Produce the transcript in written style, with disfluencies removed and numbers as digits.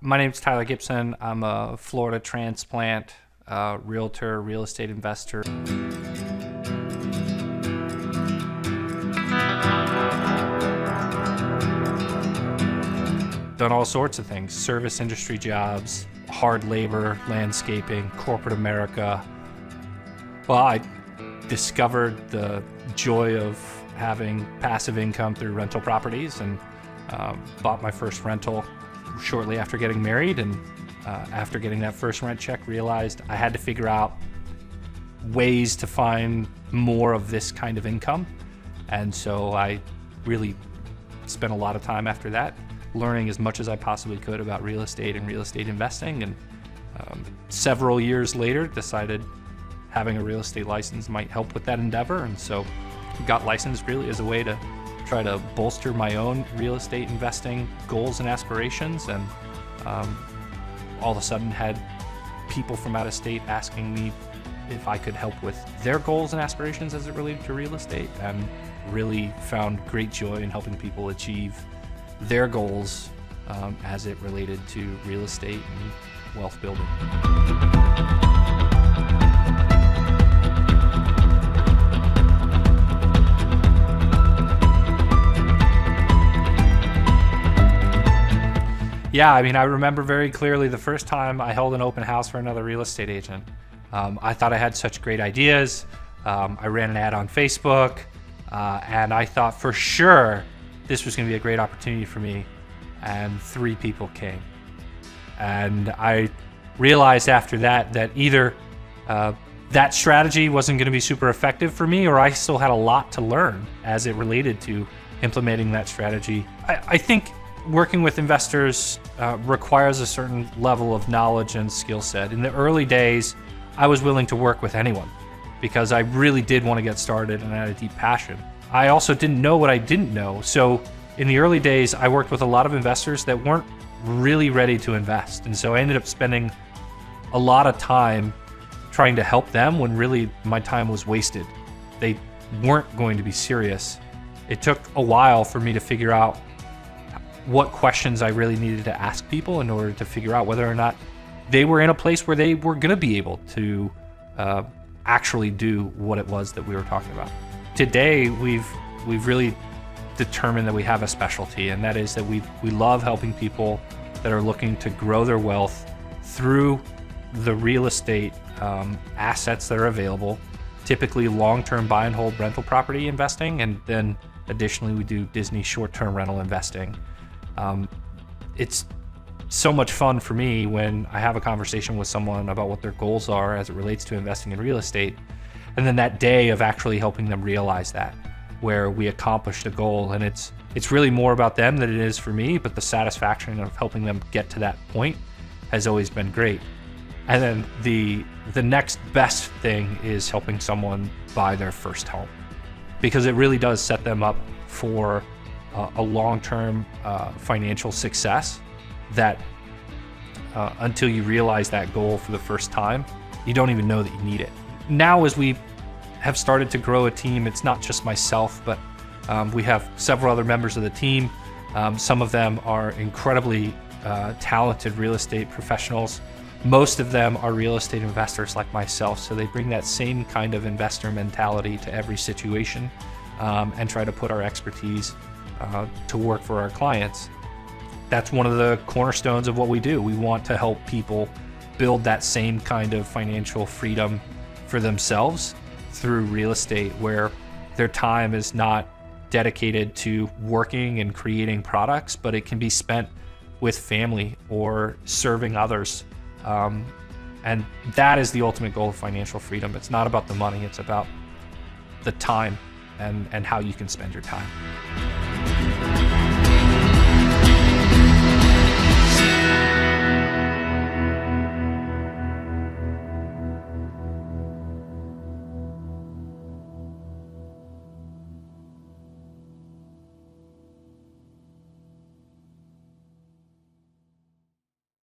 My name's Tyler Gibson. I'm a Florida transplant, realtor, real estate investor. Done all sorts of things: service industry jobs, hard labor, landscaping, corporate America. Well, I discovered the joy of having passive income through rental properties and bought my first rental shortly after getting married, and after getting that first rent check, realized I had to figure out ways to find more of this kind of income. And so I really spent a lot of time after that learning as much as I possibly could about real estate and real estate investing, and several years later decided having a real estate license might help with that endeavor, and so got licensed really as a way to try to bolster my own real estate investing goals and aspirations. And all of a sudden had people from out of state asking me if I could help with their goals and aspirations as it related to real estate, and really found great joy in helping people achieve their goals as it related to real estate and wealth building. Yeah, I mean, I remember very clearly the first time I held an open house for another real estate agent. I thought I had such great ideas. I ran an ad on Facebook, and I thought for sure this was going to be a great opportunity for me. And 3 people came. And I realized after that that either that strategy wasn't going to be super effective for me, or I still had a lot to learn as it related to implementing that strategy. I think working with investors requires a certain level of knowledge and skill set. In the early days, I was willing to work with anyone because I really did want to get started and I had a deep passion. I also didn't know what I didn't know. So in the early days, I worked with a lot of investors that weren't really ready to invest. And so I ended up spending a lot of time trying to help them when really my time was wasted. They weren't going to be serious. It took a while for me to figure out what questions I really needed to ask people in order to figure out whether or not they were in a place where they were going to be able to actually do what it was that we were talking about. Today, we've really determined that we have a specialty, and that is that we love helping people that are looking to grow their wealth through the real estate assets that are available, typically long-term buy and hold rental property investing, and then additionally we do Disney short-term rental investing. It's so much fun for me when I have a conversation with someone about what their goals are as it relates to investing in real estate, and then that day of actually helping them realize that, where we accomplished a goal. And it's really more about them than it is for me, but the satisfaction of helping them get to that point has always been great. And then the next best thing is helping someone buy their first home, because it really does set them up for a long-term financial success that until you realize that goal for the first time, you don't even know that you need it. Now, as we have started to grow a team, it's not just myself, but we have several other members of the team. Some of them are incredibly talented real estate professionals. Most of them are real estate investors like myself, so they bring that same kind of investor mentality to every situation and try to put our expertise to work for our clients. That's one of the cornerstones of what we do. We want to help people build that same kind of financial freedom for themselves through real estate, where their time is not dedicated to working and creating products, but it can be spent with family or serving others. And that is the ultimate goal of financial freedom. It's not about the money, it's about the time and how you can spend your time.